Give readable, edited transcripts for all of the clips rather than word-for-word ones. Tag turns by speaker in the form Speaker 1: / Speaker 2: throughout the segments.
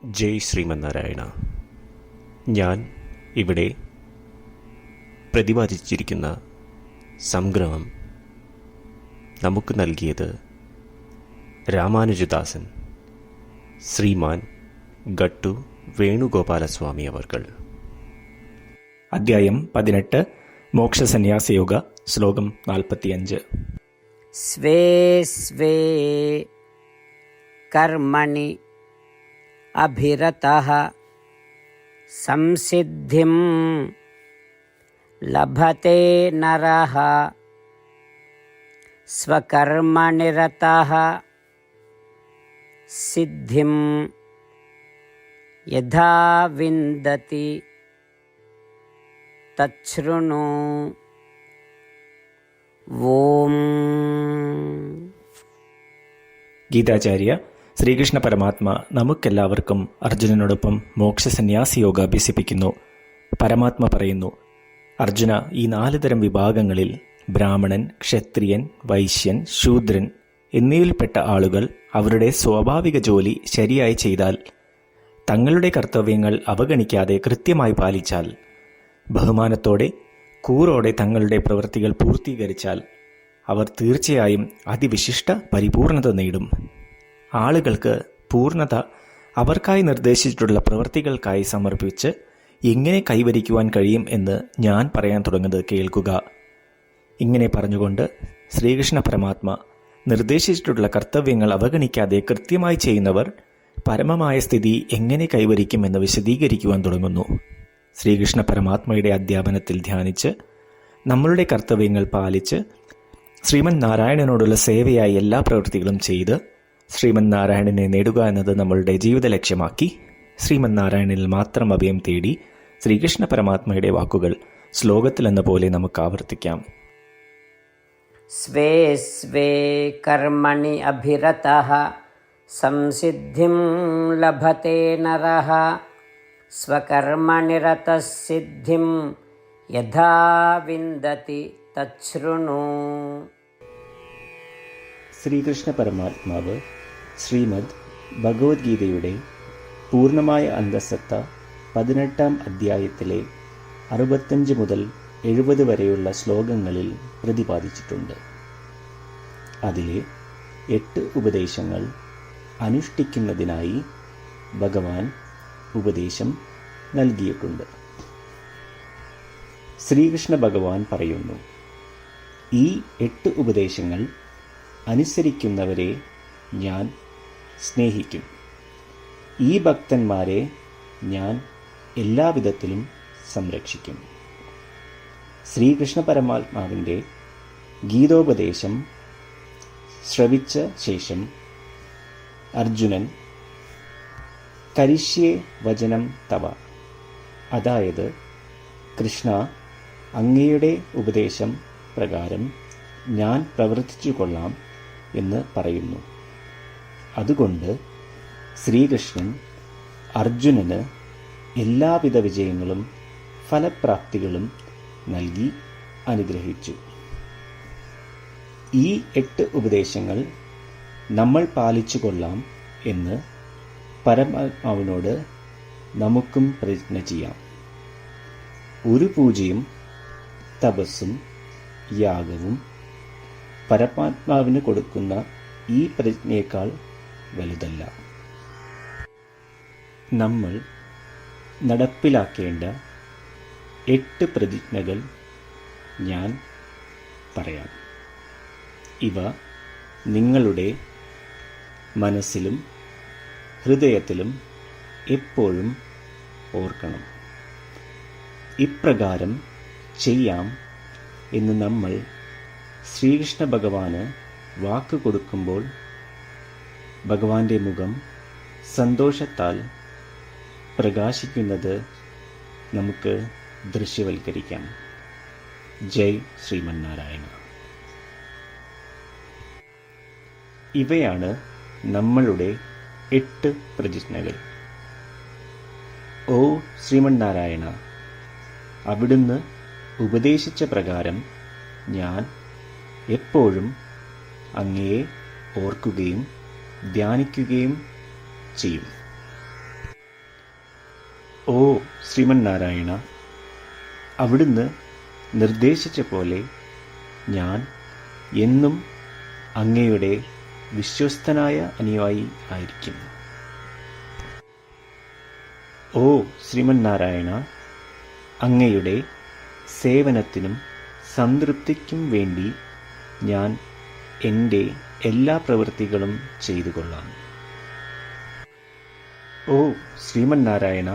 Speaker 1: ജയ് ശ്രീമന്നാരായണ. ഞാൻ ഇവിടെ പ്രതിപാദിച്ചിരിക്കുന്ന സംഗ്രഹം നമുക്ക് നൽകിയത് രാമാനുജദാസൻ ശ്രീമാൻ ഗട്ടു വേണുഗോപാലസ്വാമി അവർകൾ.
Speaker 2: അധ്യായം 18 മോക്ഷസന്യാസയോഗ. ശ്ലോകം 45.
Speaker 3: സ്വേ സ്വേ കർമ്മണി അഭിരതഃ സംസിദ്ധിം ലഭത്തെ നരഃ സ്വകർമ്മനിരതഃ സിദ്ധിം യഥാ വിന്ദതി തച്ഛൃണു. ഓം.
Speaker 2: ഗീതാചാര്യ ശ്രീകൃഷ്ണ പരമാത്മ നമുക്കെല്ലാവർക്കും അർജുനനോടൊപ്പം മോക്ഷസന്യാസിയോഗ അഭ്യസിപ്പിക്കുന്നു. പരമാത്മ പറയുന്നു, അർജുന, ഈ 4 തരം വിഭാഗങ്ങളിൽ ബ്രാഹ്മണൻ, ക്ഷത്രിയൻ, വൈശ്യൻ, ശൂദ്രൻ എന്നിവയിൽപ്പെട്ട ആളുകൾ അവരുടെ സ്വാഭാവിക ജോലി ശരിയായി ചെയ്താൽ, തങ്ങളുടെ കർത്തവ്യങ്ങൾ അവഗണിക്കാതെ കൃത്യമായി പാലിച്ചാൽ, ബഹുമാനത്തോടെ കൂറോടെ തങ്ങളുടെ പ്രവൃത്തികൾ പൂർത്തീകരിച്ചാൽ അവർ തീർച്ചയായും അതിവിശിഷ്ട പരിപൂർണത നേടും. ആളുകൾക്ക് പൂർണ്ണത അവർക്കായി നിർദ്ദേശിച്ചിട്ടുള്ള പ്രവൃത്തികൾക്കായി സമർപ്പിച്ച് എങ്ങനെ കൈവരിക്കുവാൻ കഴിയും എന്ന് ഞാൻ പറയാൻ തുടങ്ങുന്നത് കേൾക്കുക. ഇങ്ങനെ പറഞ്ഞുകൊണ്ട് ശ്രീകൃഷ്ണ പരമാത്മ നിർദ്ദേശിച്ചിട്ടുള്ള കർത്തവ്യങ്ങൾ അവഗണിക്കാതെ കൃത്യമായി ചെയ്യുന്നവർ പരമമായ സ്ഥിതി എങ്ങനെ കൈവരിക്കുമെന്ന് വിശദീകരിക്കുവാൻ തുടങ്ങുന്നു. ശ്രീകൃഷ്ണ പരമാത്മയുടെ അധ്യാപനത്തിൽ ധ്യാനിച്ച് നമ്മളുടെ കർത്തവ്യങ്ങൾ പാലിച്ച് ശ്രീമൻ നാരായണനോടുള്ള സേവയായി എല്ലാ പ്രവൃത്തികളും ചെയ്ത് ശ്രീമൻ നാരായണനെ നേടുക എന്നത് നമ്മളുടെ ജീവിത ലക്ഷ്യമാക്കി ശ്രീമൻ നാരായണനിൽ മാത്രം അഭയം തേടി ശ്രീകൃഷ്ണ പരമാത്മയുടെ വാക്കുകൾ ശ്ലോകത്തിലെന്ന പോലെ നമുക്ക് ആവർത്തിക്കാം.
Speaker 3: സ്വേ സ്വേ കർമ്മണി അഭിരതഃ സംസിദ്ധിം ലഭത്തെ നരഃ സ്വകർമ്മനിരതഃ സിദ്ധിം യഥാ വിന്ദതി തച്ഛൃണു.
Speaker 2: ശ്രീകൃഷ്ണ പരമാത്മാവ് ശ്രീമദ് ഭഗവത്ഗീതയുടെ പൂർണ്ണമായ അന്തഃസത്ത 18-ാം അധ്യായത്തിലെ 65 മുതൽ 70 വരെയുള്ള ശ്ലോകങ്ങളിൽ പ്രതിപാദിച്ചിട്ടുണ്ട്. അതിലെ 8 ഉപദേശങ്ങൾ അനുഷ്ഠിക്കുന്നതിനായി ഭഗവാൻ ഉപദേശം നൽകിയിട്ടുണ്ട്. ശ്രീകൃഷ്ണ ഭഗവാൻ പറയുന്നു, ഈ 8 ഉപദേശങ്ങൾ അനുസരിക്കുന്നവരെ ഞാൻ സ്നേഹിക്കും. ഈ ഭക്തന്മാരെ ഞാൻ എല്ലാവിധത്തിലും സംരക്ഷിക്കും. ശ്രീകൃഷ്ണ പരമാത്മാവിൻ്റെ ഗീതോപദേശം ശ്രവിച്ച ശേഷം അർജുനൻ കരിഷ്യേ വചനം തവ, അതായത് കൃഷ്ണ, അങ്ങയുടെ ഉപദേശം പ്രകാരം ഞാൻ പ്രവർത്തിച്ചു കൊള്ളാം എന്ന് പറയുന്നു. അതുകൊണ്ട് ശ്രീകൃഷ്ണൻ അർജുനന് എല്ലാവിധ വിജയങ്ങളും ഫലപ്രാപ്തികളും നൽകി അനുഗ്രഹിച്ചു. ഈ 8 ഉപദേശങ്ങൾ നമ്മൾ പാലിച്ചു കൊള്ളാം എന്ന് പരമാത്മാവിനോട് നമുക്കും പ്രതിജ്ഞ ചെയ്യാം. ഒരു പൂജയും തപസ്സും യാഗവും പരമാത്മാവിന് കൊടുക്കുന്ന ഈ പ്രതിജ്ഞയേക്കാൾ വലുതല്ല. നമ്മൾ നടപ്പിലാക്കേണ്ട 8 പ്രതിജ്ഞകൾ ഞാൻ പറയാം. ഇവ നിങ്ങളുടെ മനസ്സിലും ഹൃദയത്തിലും എപ്പോഴും ഓർക്കണം. ഇപ്രകാരം ചെയ്യാം എന്ന് നമ്മൾ ശ്രീകൃഷ്ണ ഭഗവാന് വാക്ക് കൊടുക്കുമ്പോൾ ഭഗവാന്റെ മുഖം സന്തോഷത്താൽ പ്രകാശിക്കുന്നത് നമുക്ക് ദൃശ്യവൽക്കരിക്കാം. ജയ് ശ്രീമന്നാരായണ. ഇവയാണ് നമ്മളുടെ 8 പ്രതിജ്ഞകൾ. ഓ ശ്രീമന്നാരായണ, അവിടുന്ന് ഉപദേശിച്ച പ്രകാരം ഞാൻ എപ്പോഴും അങ്ങയെ ഓർക്കുകയും ധ്യാനിക്കുകയും ചെയ്യും. ഓ ശ്രീമന്നാരായണ, അവിടുന്ന് നിർദ്ദേശിച്ച പോലെ ഞാൻ എന്നും അങ്ങയുടെ വിശ്വസ്തനായ അനുയായി ആയിരിക്കും. ഓ ശ്രീമന്നാരായണ, അങ്ങയുടെ സേവനത്തിനും സംതൃപ്തിക്കും വേണ്ടി ഞാൻ എൻ്റെ എല്ലാ പ്രവൃത്തികളും ചെയ്തു കൊള്ളാം. ഓ ശ്രീമന്നാരായണ,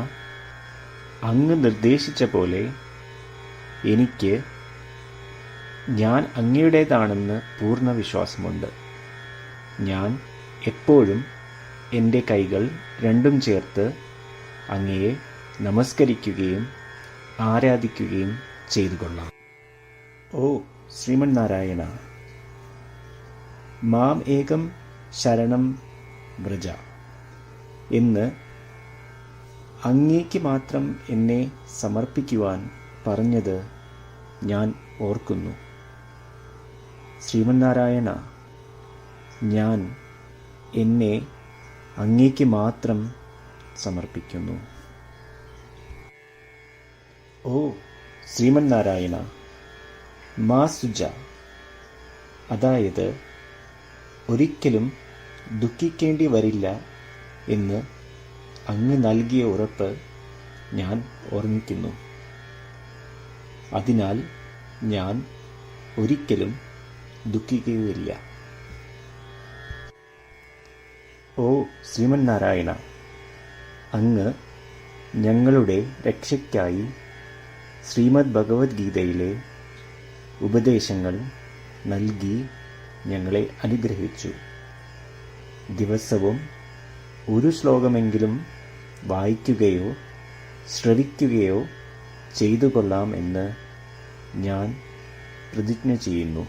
Speaker 2: അങ്ങ് നിർദ്ദേശിച്ച പോലെ എനിക്ക് ഞാൻ അങ്ങയുടേതാണെന്ന് പൂർണ്ണ വിശ്വാസമുണ്ട്. ഞാൻ എപ്പോഴും എൻ്റെ കൈകൾ രണ്ടും ചേർത്ത് അങ്ങയെ നമസ്കരിക്കുകയും ആരാധിക്കുകയും ചെയ്തു കൊള്ളാം. ഓ ശ്രീമന്നാരായണ, മാം ഏകം ശരണം വ്രജ എന്ന് അങ്ങേക്ക് മാത്രം എന്നെ സമർപ്പിക്കുവാൻ പറഞ്ഞത് ഞാൻ ഓർക്കുന്നു. ശ്രീമന്നാരായണ, ഞാൻ എന്നെ അങ്ങേക്ക് മാത്രം സമർപ്പിക്കുന്നു. ഓ ശ്രീമന്നാരായണ, മാ സുജ, അതായത് ഒരിക്കലും ദുഃഖിക്കേണ്ടി വരില്ല എന്ന് അങ്ങ് നൽകിയ ഉറപ്പ് ഞാൻ ഓർമ്മിക്കുന്നു. അതിനാൽ ഞാൻ ഒരിക്കലും ദുഃഖിക്കുകയില്ല. ഓ ശ്രീമന്നാരായണ, അങ്ങ് ഞങ്ങളുടെ രക്ഷയ്ക്കായി ശ്രീമദ് ഭഗവത്ഗീതയിലെ ഉപദേശങ്ങൾ നൽകി ഞങ്ങളെ അനുഗ്രഹിച്ചു. ദിവസവും ഒരു ശ്ലോകമെങ്കിലും വായിക്കുകയോ ശ്രവിക്കുകയോ ചെയ്തു കൊള്ളാം എന്ന് ഞാൻ പ്രതിജ്ഞ ചെയ്യുന്നു.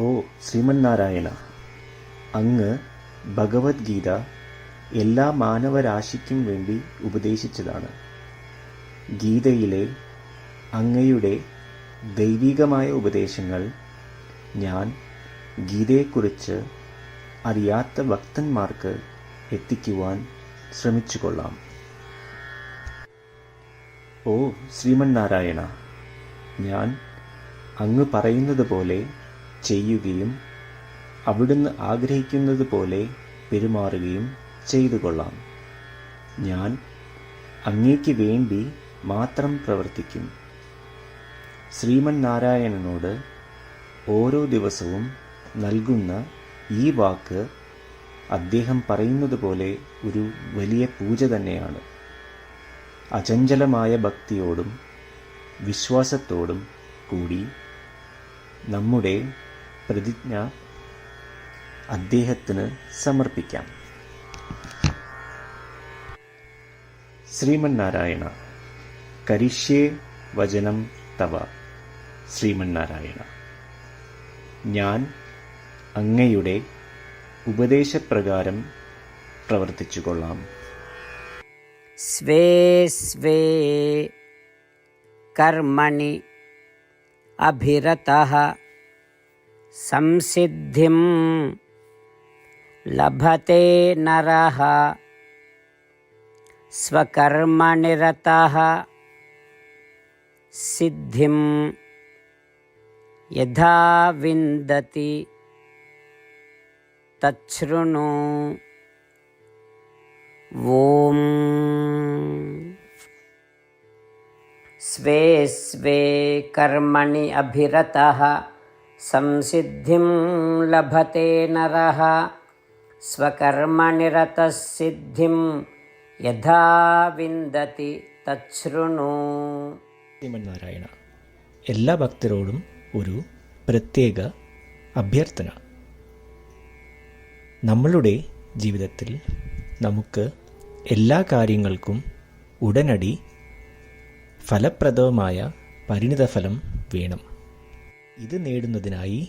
Speaker 2: ഓ ശ്രീമന്നാരായണ, അങ്ങ് ഭഗവത്ഗീത എല്ലാ മാനവരാശിക്കും വേണ്ടി ഉപദേശിച്ചതാണ്. ഗീതയിലെ അങ്ങയുടെ ദൈവികമായ ഉപദേശങ്ങൾ ഞാൻ ഗീതയെക്കുറിച്ച് അറിയാത്ത ഭക്തന്മാർക്ക് എത്തിക്കുവാൻ ശ്രമിച്ചുകൊള്ളാം. ഓ ശ്രീമന്നാരായണ, ഞാൻ അങ്ങ് പറയുന്നത് പോലെ ചെയ്യുകയും അവിടുന്ന് ആഗ്രഹിക്കുന്നത് പോലെ പെരുമാറുകയും ചെയ്തു കൊള്ളാം. ഞാൻ അങ്ങേക്ക് വേണ്ടി മാത്രം പ്രവർത്തിക്കും. ശ്രീമന്നാരായണനോട് ഓരോ ദിവസവും നൽകുന്ന ഈ വാക്ക് അദ്ദേഹം പറയുന്നത് പോലെ ഒരു വലിയ പൂജ തന്നെയാണ്. അചഞ്ചലമായ ഭക്തിയോടും വിശ്വാസത്തോടും കൂടി നമ്മുടെ പ്രതിജ്ഞ അദ്ദേഹത്തിന് സമർപ്പിക്കാം. ശ്രീമന്നാരായണ, കരിഷ്യേ വചനം തവ. ശ്രീമന്നാരായണ, ഞാൻ അങ്ങയുടെ ഉപദേശപ്രകാരം പ്രവർത്തിച്ചുകൊള്ളാം.
Speaker 3: സ്വേ സ്വേ കർമ്മണി അഭിരതഃ സംസിദ്ധിം ലഭത്തെ നരഃ സ്വകർമ്മനിരതഃ സിദ്ധിം യഥാ വിന്ദതി തച്ഛൃണു. ഓം സ്വേ സ്വേ കർമ്മണി അഭിരതഃ സംസിദ്ധിം ലഭത്തെ നരഃ സ്വകർമ്മനിരതഃ സിദ്ധിം യഥാ വിന്ദതി തച്ഛൃണു.
Speaker 4: ശ്രീമന്നാരായണ, എല്ലാ ഭക്തരോടും ഒരു പ്രത്യേക അഭ്യർത്ഥന. നമ്മളുടെ ജീവിതത്തിൽ നമുക്ക് എല്ലാ കാര്യങ്ങൾക്കും ഉടനടി ഫലപ്രദമായ പരിണിതഫലം വേണം. ഇത് നേടുന്നതിനായി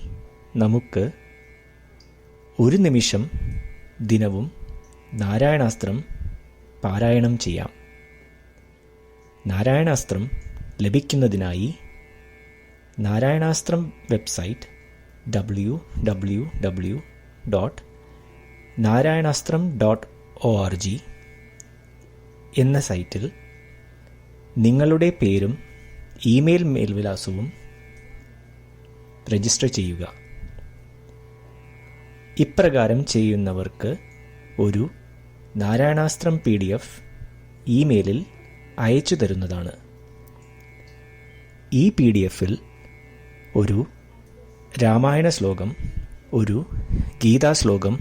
Speaker 4: നമുക്ക് ഒരു നിമിഷം ദിനവും നാരായണാസ്ത്രം പാരായണം ചെയ്യാം. നാരായണാസ്ത്രം ലഭിക്കുന്നതിനായി നാരായണാസ്ത്രം വെബ്സൈറ്റ് www.narayanastram.org എന്ന സൈറ്റിൽ നിങ്ങളുടെ പേരും ഇമെയിൽ മേൽവിലാസവും രജിസ്റ്റർ ചെയ്യുക. ഇപ്രകാരം ചെയ്യുന്നവർക്ക് ഒരു നാരായണാസ്ത്രം PDF ഇമെയിലിൽ അയച്ചു തരുന്നതാണ്. ഈ PDFൽ ഒരു രാമായണ ശ്ലോകം, ഒരു ഗീതാശ്ലോകം,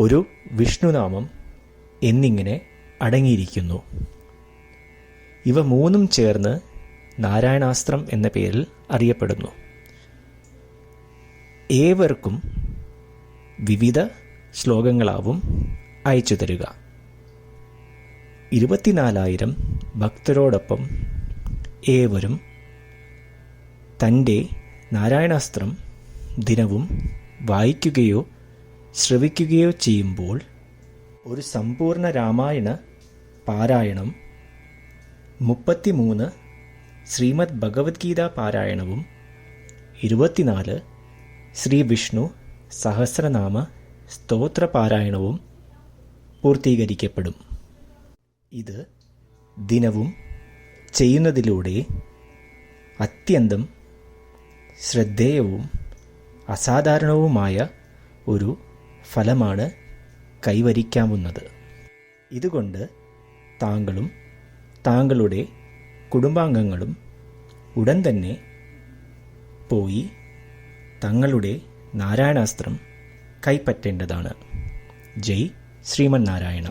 Speaker 4: ഒരു വിഷ്ണുനാമം എന്നിങ്ങനെ അടങ്ങിയിരിക്കുന്നു. ഇവ മൂന്നും ചേർന്ന് നാരായണാസ്ത്രം എന്ന പേരിൽ അറിയപ്പെടുന്നു. ഏവർക്കും വിവിധ ശ്ലോകങ്ങളാവും അയച്ചു തരിക. 24,000 ഭക്തരോടൊപ്പം ഏവരും തൻ്റെ നാരായണാസ്ത്രം ദിനവും വായിക്കുകയോ ശ്രവിക്കുകയോ ചെയ്യുമ്പോൾ ഒരു സമ്പൂർണ്ണ രാമായണ പാരായണം, 33 ശ്രീമദ് ഭഗവത്ഗീത പാരായണവും 24 ശ്രീ വിഷ്ണു സഹസ്രനാമ സ്തോത്ര പാരായണവും പൂർത്തീകരിക്കപ്പെടും. ഇത് ദിനവും ചെയ്യുന്നതിലൂടെ അത്യന്തം ശ്രദ്ധേയവും അസാധാരണവുമായ ഒരു ഫലമാണ് കൈവരിക്കാവുന്നത്. ഇതുകൊണ്ട് താങ്കളും താങ്കളുടെ കുടുംബാംഗങ്ങളും ഉടൻ തന്നെ പോയി തങ്ങളുടെ നാരായണാസ്ത്രം കൈപ്പറ്റേണ്ടതാണ്. ജയ് ശ്രീമന്നാരായണ.